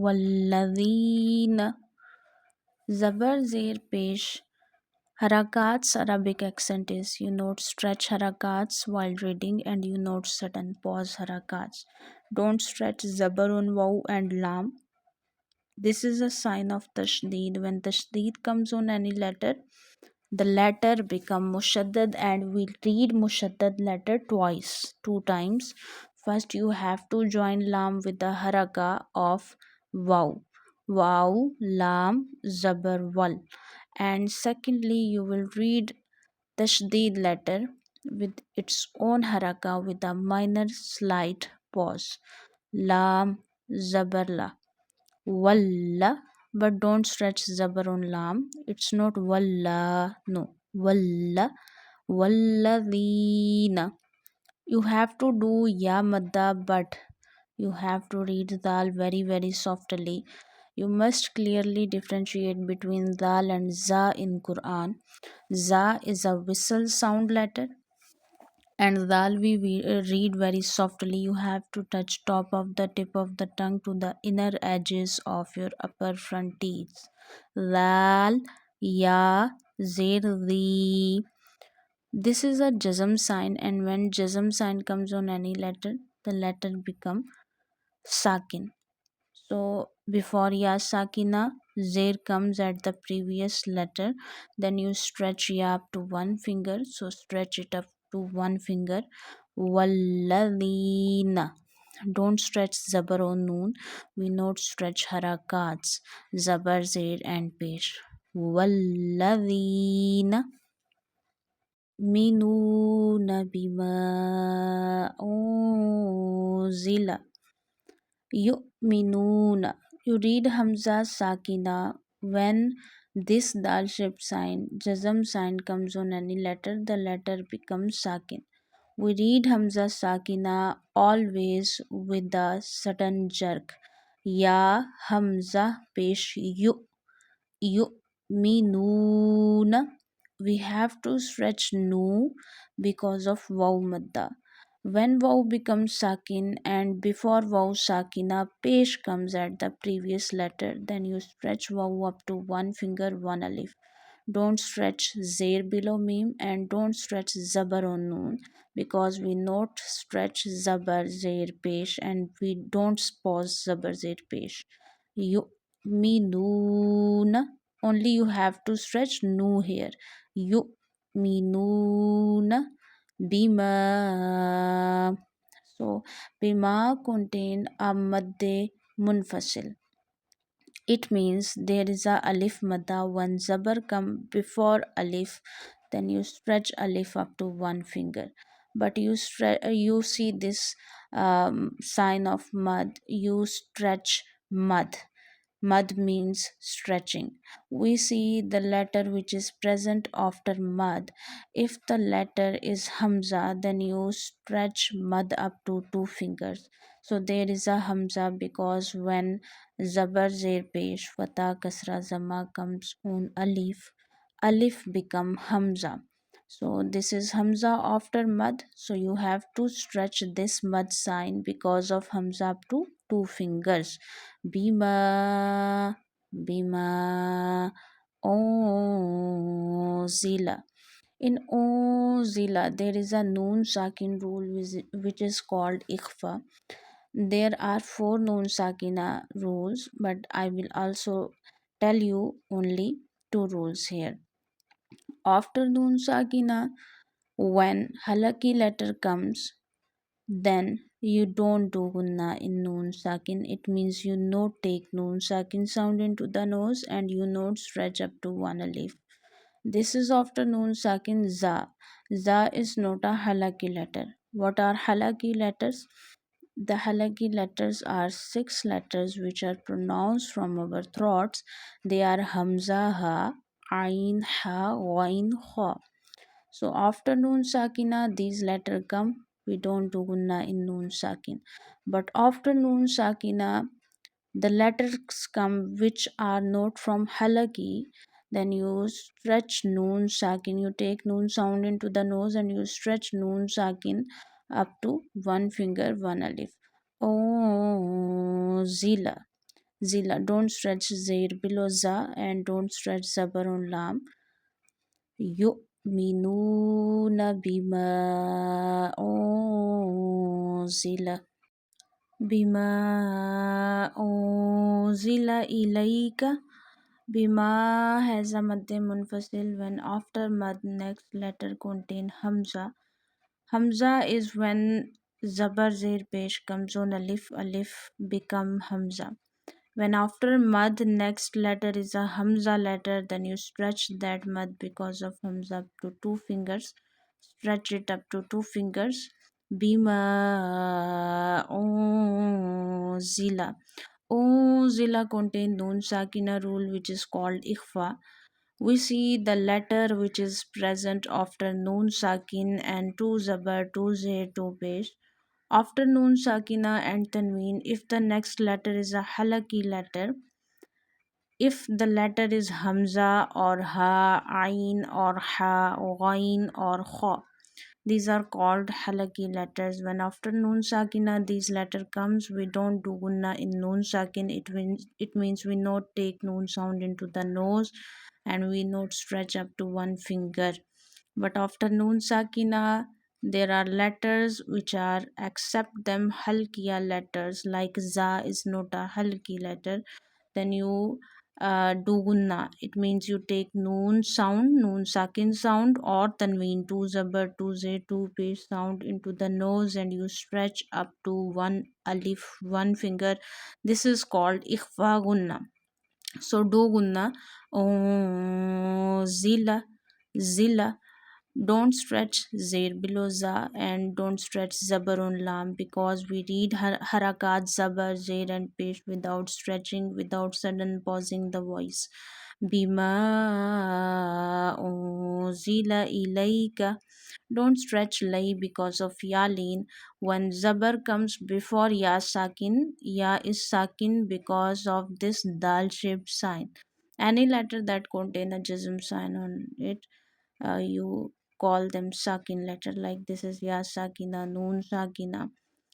walladhina. Zabar Zir Pesh. Harakats Arabic accent is you note stretch harakats while reading and you note sudden pause harakats. Don't stretch zabar on waw and lam. This is a sign of tashdeed. When tashdeed comes on any letter, the letter become mushaddad and we read mushaddad letter twice, two times. First you have to join lam with the haraka of waw. Waw, lam, zabar, wal. And secondly, you will read tashdid letter with its own haraka with a minor slight pause. Lam, zabar, la. Walla, but don't stretch zabar on lam. It's not walla, no. Walla, walladina. You have to do ya madda, but you have to read dal very softly. You must clearly differentiate between dal and za in Quran. Za is a whistle sound letter and dal we read very softly. You have to touch top of the tip of the tongue to the inner edges of your upper front teeth. Dal, ya, zir, the. This is a jazm sign, and when jazm sign comes on any letter, the letter become sakin. So before ya sakina, zir comes at the previous letter. Then you stretch ya up to one finger. So stretch it up to one finger. Walladina. Don't stretch zabar or noon. We not stretch harakats. Zabar, zir and pesh. Walladina. Minuna bima unzila. Yu'minuna. You read Hamza Sakina. When this dal shaped sign, jazm sign comes on any letter, the letter becomes Sakin. We read Hamza Sakina always with a sudden jerk. Ya Hamza Pesh Yu'minuna. We have to stretch nu because of waw madda. When waw becomes sakin and before waw sakina pesh comes at the previous letter, then you stretch waw up to one finger, one alif. Don't stretch zair below mim and don't stretch zabar on noon because we not stretch zabar zair pesh and we don't pause zabar zair pesh. Yu'minuna. Only you have to stretch nu here. Yu'minuna bima. So bima contain a madde munfasil. It means there is a alif madda. When zabar come before alif, then you stretch alif up to one finger. But you see this sign of mud. You stretch mud. Mud means stretching. We see the letter which is present after mud. If the letter is Hamza, then you stretch mud up to two fingers. So there is a Hamza because when Zabar Zer Pesh Fatah Kasra Zama comes on Alif, Alif become Hamza. So this is Hamza after mud. So you have to stretch this mud sign because of Hamza up to two fingers. Bima, Bima, Zila. In Zila, there is a noon sakin rule which is called ikhfa. There are four noon sakina rules, but I will also tell you only two rules here. After noon sakina, when halaki letter comes, then you don't do Ghunnah in noon sakin. It means you not take noon sakin sound into the nose and you not stretch up to one alif. This is after noon sakin za. Za is not a halaki letter. What are halaki letters? The halaki letters are six letters which are pronounced from our throats. They are Hamza, Ha, Ain, Ha, Wain, Kha. So after noon sakina, these letters come. We don't do gunna in noon sakin. But after noon sakina, the letters come which are not from halaki. Then you stretch noon sakin. You take noon sound into the nose and you stretch noon sakin up to one finger, one alif. Oh, zila. zila. Don't stretch zair below za and don't stretch zabar on lam. Yu'minuna bima unzila bima unzila ilayka. Bima has a madde munfasil when after mad next letter contain hamza. Hamza is when zabar zir pesh comes on alif, alif become hamza. When after mad next letter is a hamza letter, then you stretch that mad because of hamza up to two fingers. Stretch it up to two fingers. Bima zila. Zila contain noon sakina rule which is called ikhfa. We see the letter which is present after noon sakin and two zabar, two zay, two pesh. After noon sakina and tanween, if the next letter is a halaki letter, if the letter is hamza or ha, ain or ha, ghain or kha, these are called halaki letters. When after noon sakina these letter comes, we don't do gunna in noon sakin. It means we not take noon sound into the nose and we not stretch up to one finger. But after noon sakina there are letters which are accept them halkiya letters, like za is not a halki letter. Then you do gunna. It means you take noon sound, noon sakin sound, or tanween, two zabar, two zay, two pesh sound into the nose and you stretch up to one alif, one finger. This is called ikhfa gunna. So do gunna. Zila, zila. Don't stretch zair below za and don't stretch zabar on lam, because we read harakat zabar, zair and pesh without stretching, without sudden pausing the voice. Bima unzila ilayka. Don't stretch lay because of ya lean. When zabar comes before ya sakin, ya is sakin because of this dal shaped sign. Any letter that contain a jazm sign on it, you call them sakin letter, like this is ya sakina, noon sakina.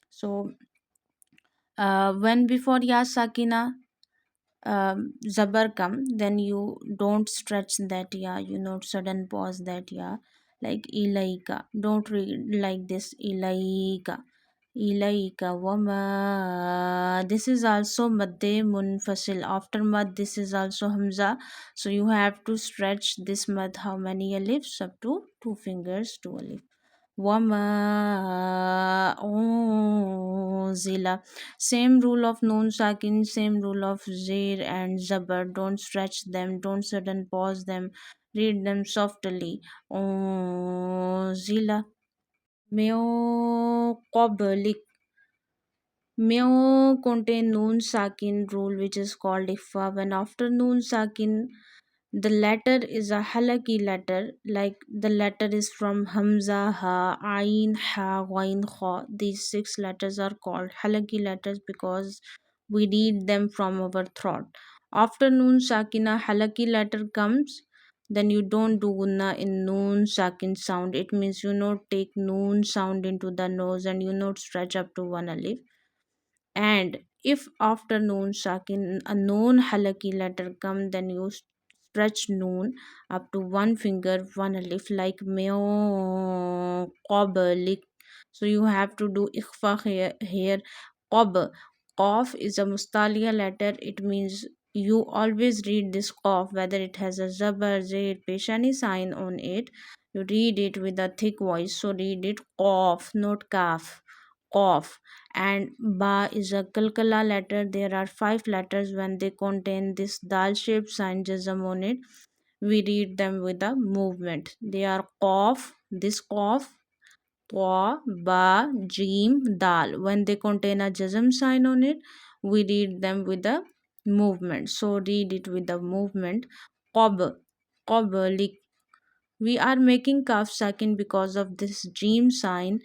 So when before ya sakina zabar come, then you don't stretch that ya, you not sudden pause that ya, like ilaika. Don't read like this, ilaika, ilaika wama. This is also madde munfasil. After mad this is also hamza, so you have to stretch this mad how many alifs? Up to two fingers, two alif. Wama unzila. Same rule of noon sakin, same rule of zir and zabar. Don't stretch them, don't sudden pause them, read them softly. Unzila. Meo qablik. Meo contain noon sakin rule which is called ifa. When after noon sakin the letter is a halaki letter, like the letter is from hamza, ha, ain, ha, ghain, kha. These six letters are called halaki letters because we read them from our throat. After noon sakina halaki letter comes, then you don't do gunna in noon sakin sound. It means you not take noon sound into the nose and you not stretch up to one alif. And if after noon sakin a known halaki letter come, then you stretch noon up to one finger, one alif, like meo qablik. So you have to do ikhfa here. Qab, qaf is a mustalia letter. It means you always read this qaf whether it has a zabar, zayd, peshani sign on it. You read it with a thick voice, so read it qaf, not kaf, qaf. And ba is a kalkala letter. There are five letters. When they contain this dal shaped sign jazm on it, we read them with a movement. They are qaf, this qaf, ta, ba, jim, dal. When they contain a jazm sign on it, we read them with a movement. So read it with the movement. Qab, qablik. We are making kaf sakin because of this jim sign.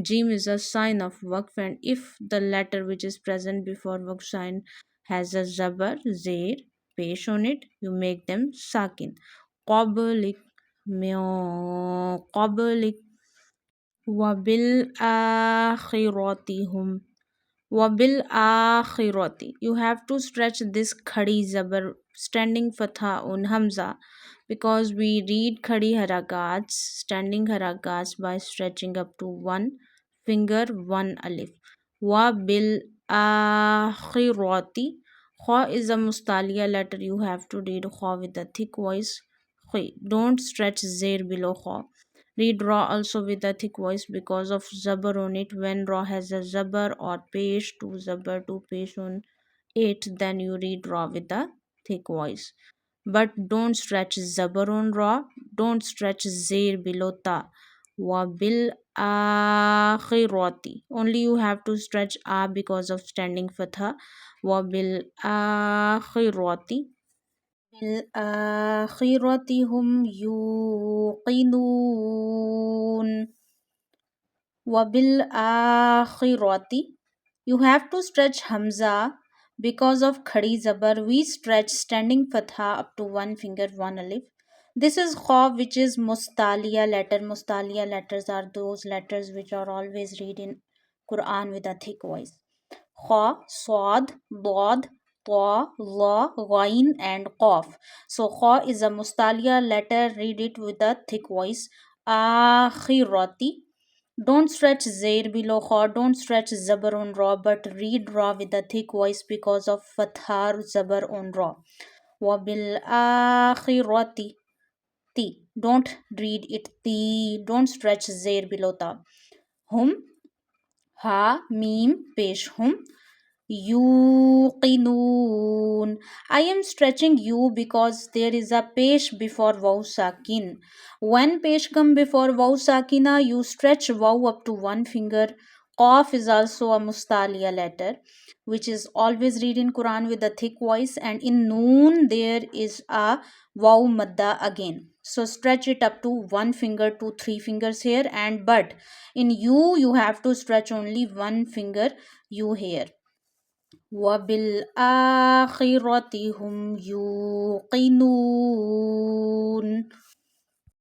Jim is a sign of waqf, and if the letter which is present before waqf sign has a zabar, zair, pesh on it, you make them sakin. Qablik, meo qablik, wabil akhiratihum. Wabil akhirati. You have to stretch this khadi zabar standing fatha on hamza because we read khadi harakats, standing harakats by stretching up to one finger, one alif. Wabil akhirati. Kha is a mustalia letter. You have to read kha with a thick voice. Khi. Don't stretch zair below kha. Read raw also with a thick voice because of zabar on it. When raw has a zabar or pesh to zabar to pesh on it, then you read raw with a thick voice. But don't stretch zabar on raw. Don't stretch zair below ta. Wabil akhirati. Only you have to stretch a because of standing fatha. Wabil akhirati. بالآخرة هم يوقنون وبالآخرة. You have to stretch Hamza because of Khadi Zabar. We stretch standing Fatha up to one finger, one alif. This is Kha, which is Mustalia letter. Mustalia letters are those letters which are always read in Quran with a thick voice. Kha, Swad, Dad, Ta, La, Ghain, and Qaf. So Kha is a Mustalia letter. Read it with a thick voice. Akhirati. Don't stretch Zair below Kha. Don't stretch Zabar on Ra, but read Ra with a thick voice because of Fathar Zabar on Ra. Wabil Akhirati. Ti. Don't read it Ti. Don't stretch Zair below Ta. Hum. Ha. Mim. Pesh. Hum. Yuqinun. I am stretching you because there is a pesh before waw sakin. When pesh come before waw sakina, you stretch waw up to one finger. Qaf is also a mustalia letter, which is always read in Quran with a thick voice, and in noon there is a waw madda again. So stretch it up to one finger to three fingers here, and but in you have to stretch only one finger you here. وبالآخرة هم يوقنون